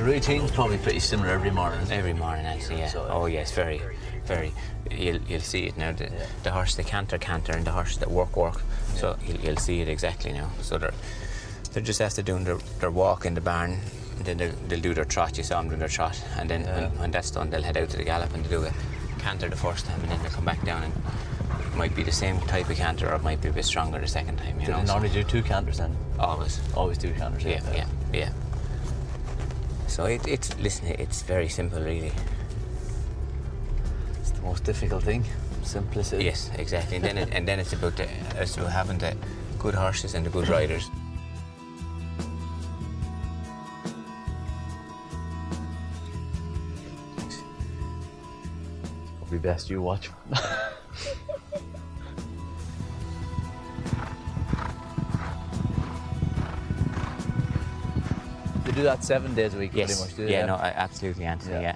The routine's probably pretty similar every morning, isn't it? Every morning, actually, yeah. So, oh, yes, very. You'll see it now. The horse, the canter, and the horse that work. Yeah. So you'll see it exactly now. So they're just after doing their walk in the barn, and then they'll do their trot. You saw them doing their trot, and then when that's done, they'll head out to the gallop and they'll do a canter the first time, and then they'll come back down, and it might be the same type of canter, or it might be a bit stronger the second time. You know. They normally do 2 canters then? Always 2 canters. Yeah. So it's very simple, really. It's the most difficult thing, simplicity. Yes, exactly. And then it's about having the good horses and the good riders. Probably best you watch. They do that 7 days a week, Yes. pretty much, do they? Yeah, no, absolutely, Anthony, yeah.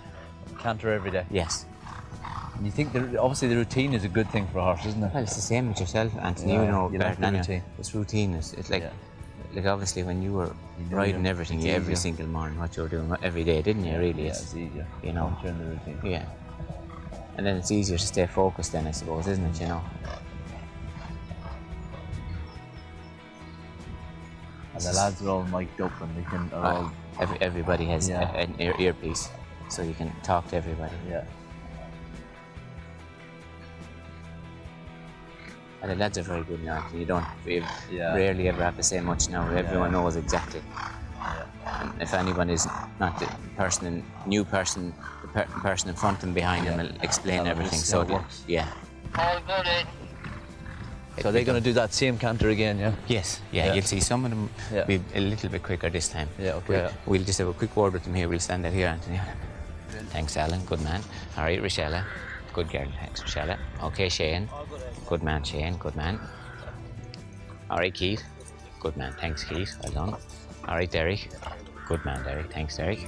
Canter every day. Yes. And you think obviously the routine is a good thing for a horse, isn't it? Well, it's the same with yourself, Anthony. Yeah, you know you better like the than you. routine. It's routine. It's like, like obviously when you were riding everything it's every easier. single morning, what you were doing every day, didn't you? Really, Yeah, it's easier. You know. Once you're in the routine. Yeah. And then it's easier to stay focused then, I suppose, isn't it? You know. And the lads are all mic'd up and they can all. Everybody has an earpiece, so you can talk to everybody. Yeah. And the lads are very good now. We rarely ever have to say much now. Everyone knows exactly. And if anyone is not the new person, the person in front and behind them will explain everything. So it works. Yeah. So they're going to do that same canter again, yeah? Yes, you'll see some of them be a little bit quicker this time. Yeah, okay. We'll just have a quick word with them here. We'll stand out here, Anthony. Thanks, Alan. Good man. All right, Rochella. Good girl. Thanks, Rochella. Okay, Shane. Good man, Shane. Good man. All right, Keith. Good man. Thanks, Keith. Well done. All right, Derek. Good man, Derek. Thanks, Derek.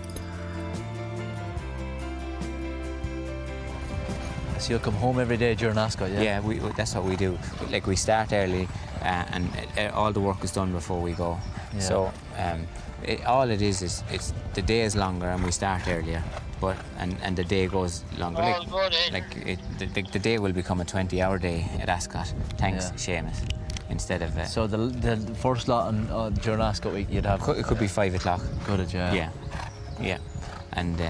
So you'll come home every day during Ascot, yeah? Yeah, that's what we do. Like, we start early and all the work is done before we go. Yeah. So all it is it's the day is longer and we start earlier, but and the day goes longer. The day will become a 20-hour day at Ascot. Thanks, Seamus. Instead of so the first lot on during Ascot week you'd have it could be 5 o'clock. Could it, yeah? Yeah, and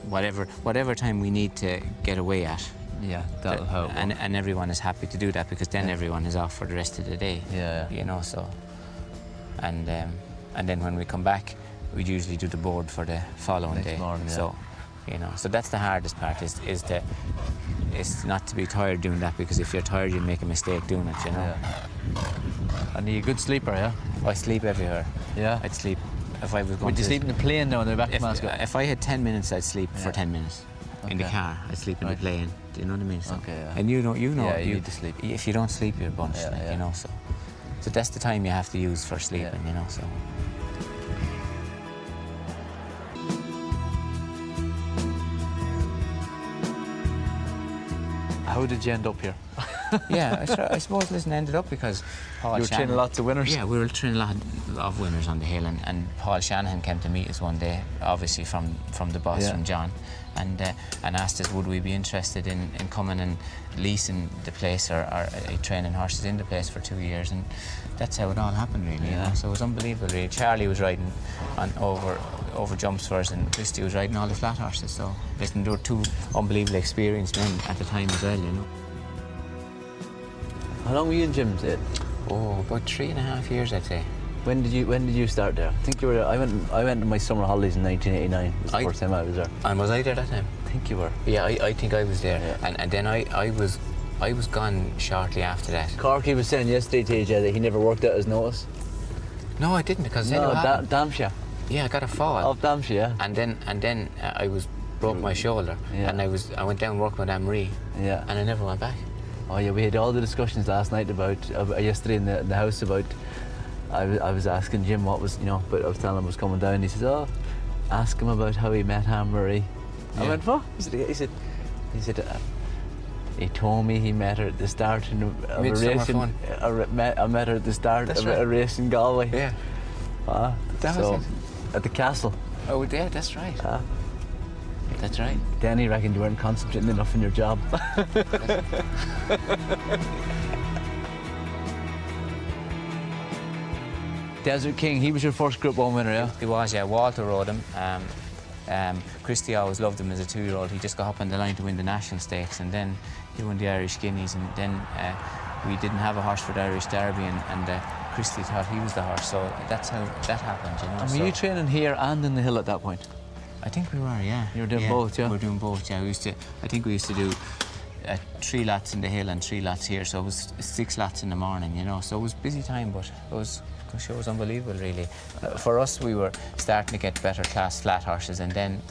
whatever time we need to get away at. Yeah, that'll help. And everyone is happy to do that because then everyone is off for the rest of the day. Yeah. You know, so. And then when we come back, we usually do the board for the following Next day. morning, yeah. So, you know, so that's the hardest part is not to be tired doing that, because if you're tired, you make a mistake doing it. You know. Yeah. And are you a good sleeper, yeah? I sleep everywhere. Yeah. I'd sleep if I was going. Would you sleep in the plane now when they're back from Ascot? If I had 10 minutes, I'd sleep for 10 minutes. In the car, I sleep in the plane. Do you know what I mean? So, Okay, yeah. And you know. Yeah, you need to sleep. If you don't sleep, you're bunched. You know, so that's the time you have to use for sleeping. You know, so. How did you end up here? I suppose, listen, ended up because Paul You were training lots of winners? Yeah, we were training a lot of winners on the hill, and Paul Shanahan came to meet us one day, obviously from the boss, from John, and asked us would we be interested in coming and leasing the place or training horses in the place for 2 years, and that's how it all happened, really. You know? So it was unbelievable, really. Charlie was riding over jumps for us, and Christy was riding all the flat horses. So listen, there were 2 unbelievably experienced men at the time as well, you know. How long were you in gym, Ed? Oh, about 3.5 years, I'd say. When did you start there? I think you were. I went on my summer holidays in 1989. It was the first time I was there. And was I there that time? I think you were. Yeah, I think I was there. Yeah. And then I was gone shortly after that. Corky was saying yesterday to you that he never worked out his notice. No, I didn't, because Damshire. Yeah, I got a fall. Off Damshire, yeah. And then I broke my shoulder, and I went down and worked with Anne-Marie. Yeah. And I never went back. Oh yeah, we had all the discussions last night about yesterday in the house about. I was asking Jim what was, but I was telling him I was coming down. He says, "Oh, ask him about how he met Anne-Marie." I went, "What?" He said, he told me he met her at the start of a race. I met her at the start of a race in Galway. Yeah. That was it. At the castle. Oh, yeah, that's right. That's right. Danny reckoned you weren't concentrating enough in your job. Desert King, he was your first Group 1 winner, yeah? He was, yeah. Walter rode him. Christy always loved him as a 2-year-old. He just got up on the line to win the national stakes, and then he won the Irish Guineas, and then we didn't have a horse for the Irish Derby, and Christy thought he was the horse, so that's how that happened, you know. And were you training here and in the hill at that point? I think we were, yeah. You were doing both, yeah? We were doing both, yeah. I think we used to do 3 lots in the hill and 3 lots here, so it was 6 lots in the morning, you know. So it was busy time, but the show was unbelievable, really. For us, we were starting to get better class flat horses, and then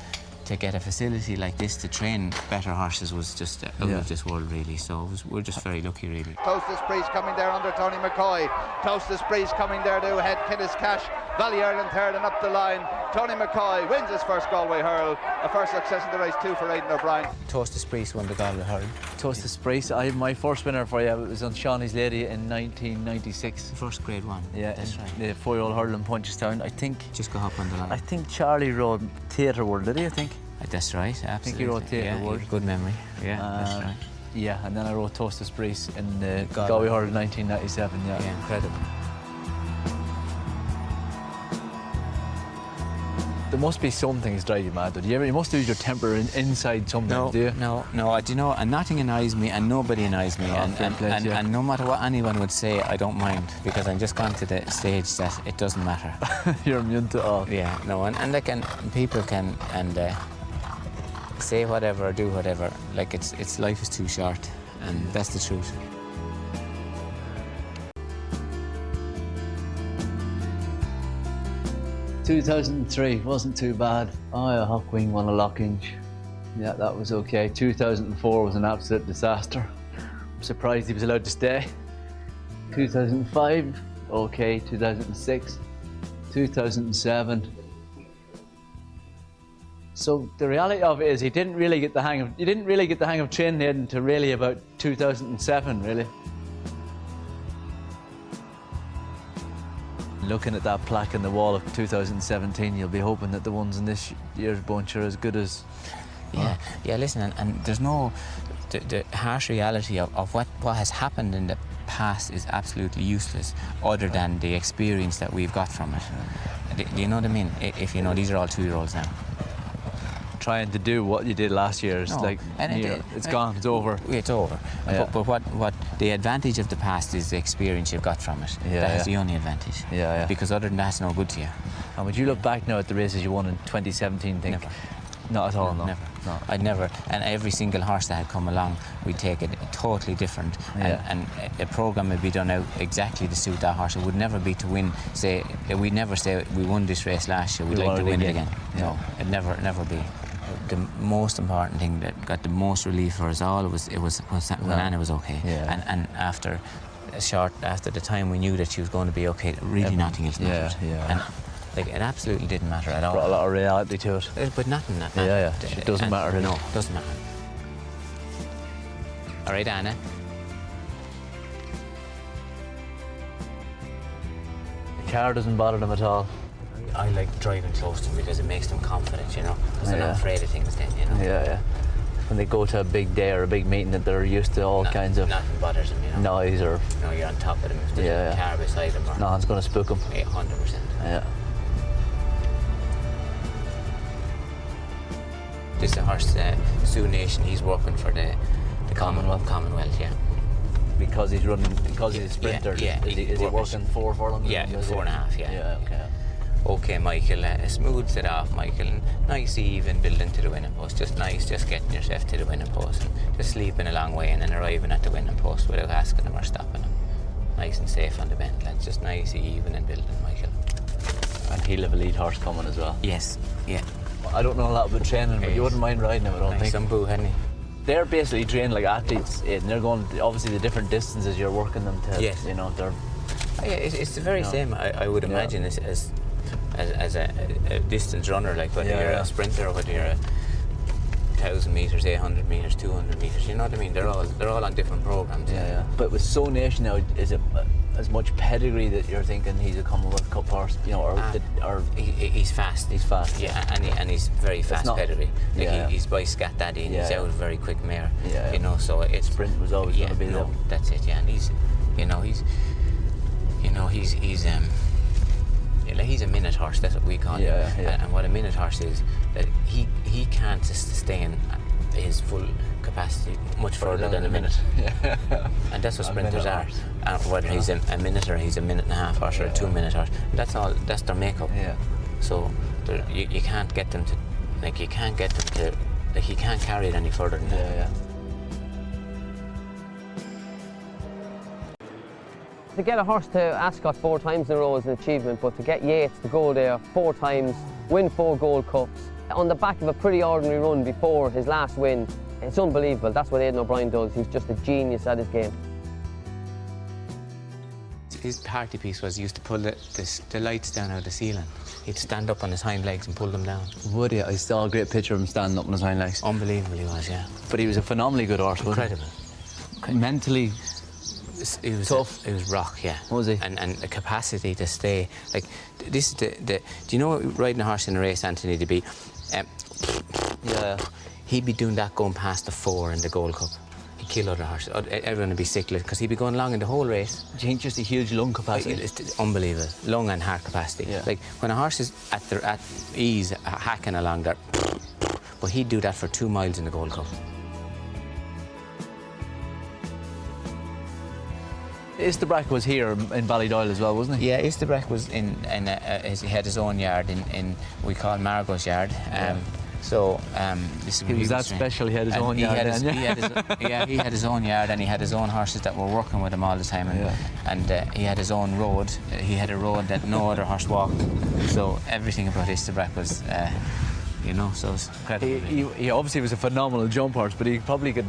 to get a facility like this to train better horses was just out of this world, really. So we're just very lucky, really. Closest Priest coming there under Tony McCoy. Closest Priest coming there to head Kiddes Cash. Valley Ireland third and up the line. Tony McCoy wins his first Galway Hurl. A first success in the race 2 for Aidan O'Brien. Toasted Priest won the Galway Hurl. Toasted Priest, my first winner for you, it was on Shawnee's Lady in 1996. First Grade 1. Yeah, that's right. The 4-year-old hurl in Punchestown. I think. Just got up on the line. I think Charlie rode Theatre World, did he? I think. That's right, absolutely. I think he rode Theatre World. Good memory. Yeah, that's right. Yeah, and then I wrote Toasted Priest in the Galway Hurl in 1997. Yeah, incredible. There must be some things drive you mad, though. You must lose your temper inside sometimes, do you? No. Do you know, and nothing annoys me, and nobody annoys me, and no matter what anyone would say, I don't mind, because I'm just gone to the stage that it doesn't matter. You're immune to all. Yeah, no, and people can say whatever or do whatever. Like it's life is too short, and that's the truth. ...2003 wasn't too bad. Oh yeah, Hawkwing won a Lockinge. Yeah, that was okay. 2004 was an absolute disaster. I'm surprised he was allowed to stay. 2005, okay. 2006, 2007. So the reality of it is, he didn't really get the hang of training until really about 2007, really. Looking at that plaque in the wall of 2017, you'll be hoping that the ones in this year's bunch are as good as... Yeah, listen, and there's no... The harsh reality of what has happened in the past is absolutely useless, other than the experience that we've got from it. Do you know what I mean? If you know, these are all 2-year-olds now. Trying to do what you did last year is it's gone, it's over. It's over. Yeah. But what the advantage of the past is the experience you've got from it. That is the only advantage. Yeah. Because other than that, it's no good to you. And would you look back now at the races you won in 2017, think? Never. Not at all, no. Never. No. I'd never. And every single horse that had come along, we'd take it totally different. And a programme would be done out exactly to suit that horse. It would never be to win. We'd never say we won this race last year, we'd like to win it again. Yeah. No, it'd never be. The most important thing that got the most relief for us all was when Anna was okay. Yeah. And after the time we knew that she was going to be okay, really nothing else mattered. Yeah. And like, it absolutely didn't matter at all. Brought a lot of reality to it. But nothing. Yeah. It doesn't matter. No, it doesn't matter. All right, Anna. The car doesn't bother them at all. I like driving close to them because it makes them confident, you know, because they're not afraid of things then, you know. Yeah. When they go to a big day or a big meeting, that they're used to all kinds of... Nothing bothers them, you know. Noise or... You know, you're on top of them. If there's a car beside them or... Nothing's going to spook them. 100%. Yeah. This is a horse, Sioux Nation, he's working for the Commonwealth, yeah. Because he's a sprinter. Yeah. Is he working 4 furlongs? Yeah, 4.5, yeah. Yeah, okay. Okay, Michael, smooths it off, Michael, and nice even building to the winning post. Just nice, just getting yourself to the winning post, and just sleeping a long way and then arriving at the winning post without asking them or stopping them. Nice and safe on the bend, lads. Just nice, even and building, Michael. And he'll have a lead horse coming as well. Yes, yeah. I don't know a lot about training, but you wouldn't mind riding him, I don't think. Some boo, hadn't he? They're basically trained like athletes, and they're going obviously the different distances you're working them to. Yes. You know, they're. It's the very same. I would imagine as a distance runner, like whether you're a sprinter or whether you're 1,000 metres, 800 metres, 200 metres. You know what I mean? They're all on different programs. Yeah. But with So Nation now, is it as much pedigree that you're thinking he's a Commonwealth Cup horse? You know, or he's fast. He's fast. Yeah, and he's very fast pedigree. Like he's by Scat Daddy, and he's out a very quick mare. You know, so it's sprint was always going to be there. That's it. Yeah, and he's a minute horse. That's what we call him. And what a minute horse is, that he can't sustain his full capacity much further than a minute. And that's what sprinters are. Whether he's a minute or he's a minute and a half horse or a 2-minute horse, that's all. That's their makeup. So you can't get them to, like, you can't carry it any further than that. To get a horse to Ascot 4 times in a row is an achievement, but to get Yates to go there 4 times, win 4 Gold Cups, on the back of a pretty ordinary run before his last win, it's unbelievable. That's what Aidan O'Brien does. He's just a genius at his game. His party piece was he used to pull the lights down out of the ceiling. He'd stand up on his hind legs and pull them down. Would he? I saw a great picture of him standing up on his hind legs. Unbelievable he was, yeah. But he was a phenomenally good horse, wasn't he? Incredible. Mentally he was tough. It was rock, yeah. Was he? And the capacity to stay, like, this is do you know riding a horse in a race, Anthony, to be, he'd be doing that going past the 4 in the Gold Cup. He'd kill other horses. Everyone would be sick because he'd be going along in the whole race. Do you think just a huge lung capacity? It's unbelievable. Lung and heart capacity. Like, when a horse is at ease, hacking along there, but he'd do that for 2 miles in the Gold Cup. Istabrack was here in Ballydoyle as well, wasn't he? Yeah, Istabrack was he had his own yard in we call Margot's yard. So he was that special. He had his own yard. He had his own yard, and he had his own horses that were working with him all the time, and he had his own road. He had a road that no other horse walked. So everything about Istabrack was, so it's incredible. He obviously was a phenomenal jump horse, but he probably could,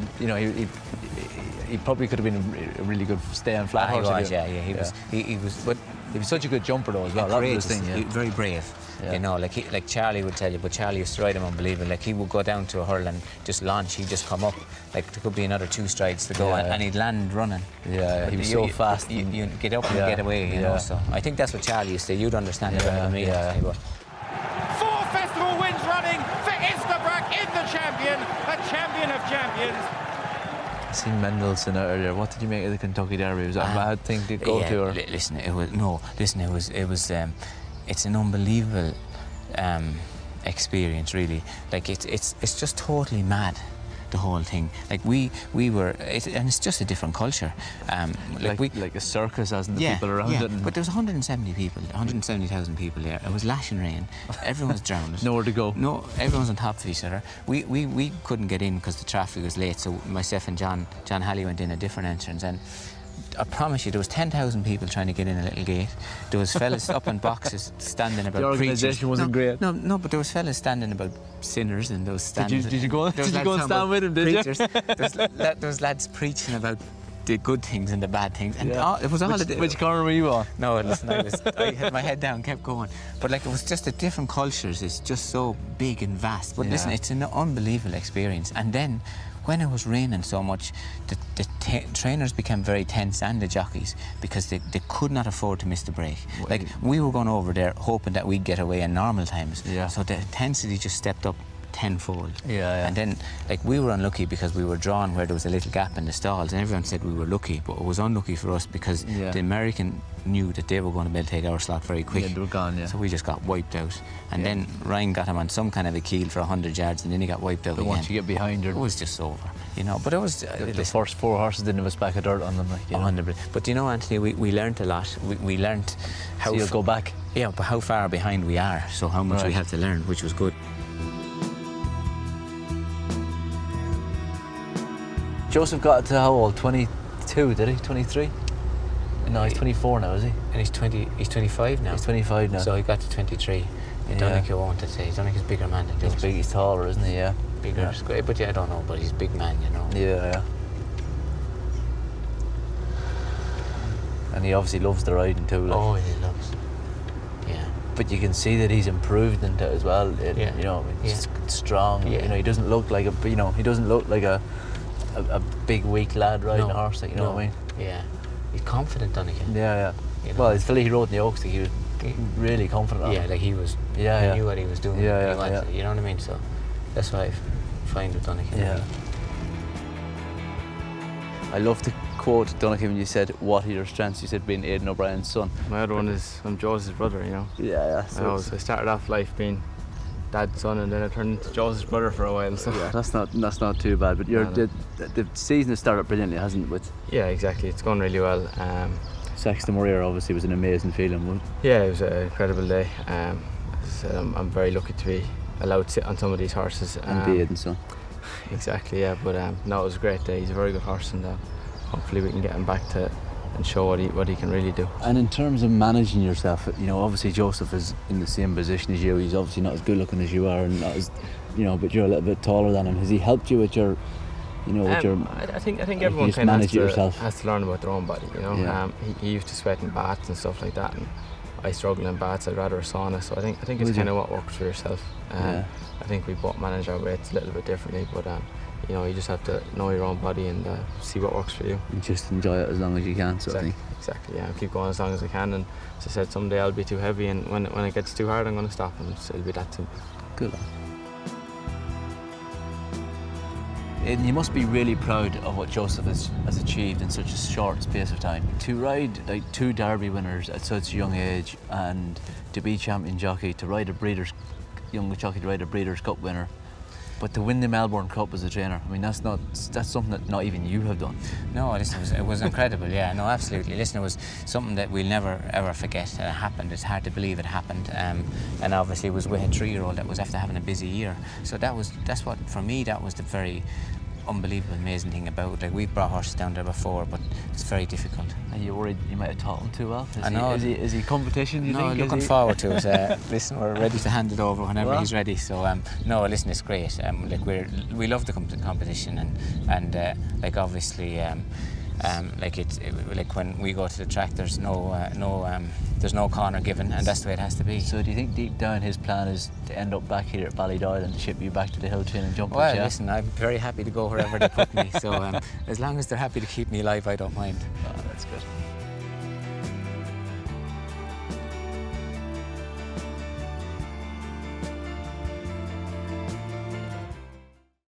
he probably could have been a really good stay on flat horse. He was, but he was such a good jumper though as well. That was the thing. He was very brave. Like Charlie would tell you, but Charlie used to ride him unbelievable. Like, he would go down to a hurl and just launch. He'd just come up. Like, there could be another 2 strides to go, and he'd land running. He was so fast. You get up and get away. You know. So I think that's what Charlie used to say. You'd understand it better than me. 4 festival wins running for Istabrack in the champion, a champion of champions. I seen Mendelssohn earlier. What did you make of the Kentucky Derby? Was that a bad thing to go to? Or? It's an unbelievable experience, really. Like, it's just totally mad, the whole thing. Like, we were, and it's just a different culture. Like a circus, hasn't the people around it? But there was 170,000 people there. It was lashing rain. Everyone was drowned. Nowhere to go. No, everyone was on top of each other. We couldn't get in because the traffic was late. So myself and John Halley went in a different entrance, and I promise you, there was 10,000 people trying to get in a little gate. There was fellas up in boxes standing about. The organisation wasn't great. No, but there was fellas standing about sinners, and those standing. Did you go and stand with them? Did preachers. There was lads preaching about the good things and the bad things, and it was all. Which corner were you on? No, listen, I had my head down, kept going. But like, it was just the different cultures. It's just so big and vast. But listen, it's an unbelievable experience. And then, when it was raining so much, the trainers became very tense, and the jockeys, because they could not afford to miss the break. Like, we were going over there hoping that we'd get away in normal times. So the intensity just stepped up tenfold. And then, like, we were unlucky because we were drawn where there was a little gap in the stalls, and everyone said we were lucky, but it was unlucky for us because the American knew that they were going to be able to take our slot very quick. They were gone, So we just got wiped out. And then Ryan got him on some kind of a keel for 100 yards, and then he got wiped out again. Once you get behind her, it was just over, But it was the first 4 horses didn't have a speck of dirt on them, like, 100%. But Anthony, we learnt a lot. We learnt how. So you'll go back. Yeah, but how far behind we are. So how much we have to learn, which was good. Joseph got to how old? 22, did he? 23? No, he's 24 now, is he? And he's 25 now. He's 25 now. So he got to 23. I don't think you wanted to say. I don't think he's a bigger man than Joseph. He's taller, isn't he? Yeah. Bigger. Yeah. But I don't know. But he's a big man, Yeah. And he obviously loves the riding too. Like. Oh, he loves. Yeah. but you can see that he's improved into it as well. Yeah. You know, he's Yeah. strong. Yeah. You know, he doesn't look like a big weak lad riding a horse. Like, you know what I mean? Yeah. He's confident, Donaghy. Yeah. You know? Well, his filly he rode in the Oaks, like, he was really confident. Yeah, like he was. Yeah, He knew what he was doing. Yeah, He yeah, wanted- yeah. You know what I mean? So that's what I find with Donaghy. Yeah. I love the quote, Donaghy, when you said, what are your strengths? You said being Aidan O'Brien's son. My other one is I'm Jose's brother, you know. Yeah. I started off life being dad's son, and then I turned into Jose's brother for a while. So Yeah, that's not too bad. But the season has started brilliantly, hasn't it? With yeah, exactly. It's gone really well. Sexton Maria obviously was an amazing feeling. Yeah, it was an incredible day. As I said, I'm very lucky to be allowed to sit on some of these horses. And be Aidan's son. Exactly, yeah. But no, it was a great day. He's a very good horse, and hopefully we can get him back to and show what he can really do. And in terms of managing yourself, you know, obviously Joseph is in the same position as you. He's obviously not as good looking as you are, and not as, you know, but you're a little bit taller than him. Has he helped you with your, you know, with your? I think you everyone just kind of manage it yourself. has to learn about their own body. You know, Yeah. he used to sweat in baths and stuff like that, and I struggle in baths. I'd rather a sauna. So I think it's Would kind you? of what works for yourself. Yeah. I think we both manage our weights a little bit differently, but you know, you just have to know your own body and see what works for you. And just enjoy it as long as you can, sort of thing. Exactly. Yeah, I'll keep going as long as I can, and as I said, someday I'll be too heavy, and when it gets too hard, I'm going to stop, and it'll be that simple. Good. And you must be really proud of what Joseph has achieved in such a short space of time. To ride like 2 Derby winners at such a young age, and to be champion jockey, to ride a young jockey to ride a Breeders' Cup winner, but to win the Melbourne Cup as a trainer, I mean, that's something that not even you have done. No, listen, it was incredible. Yeah, no, absolutely. Listen, it was something that we'll never ever forget. It happened. It's hard to believe it happened. And obviously, it was with a 3-year-old that was after having a busy year. So that's what for me. That was the very unbelievable, amazing thing about it. Like, we've brought horses down there before, but it's very difficult. Are you worried you might have taught him too well? I know. Is he competition? You No, think? looking forward to it. Listen, we're ready to hand it over whenever Well. he's ready. So no, listen, it's great. Like, we love the competition, and like, obviously, like when we go to the track, there's no corner given, and that's the way it has to be. So do you think deep down his plan is to end up back here at Ballydoyle and ship you back to the hill train and jump? Well, listen, I'm very happy to go wherever they put me. So as long as they're happy to keep me alive, I don't mind. Oh, that's good.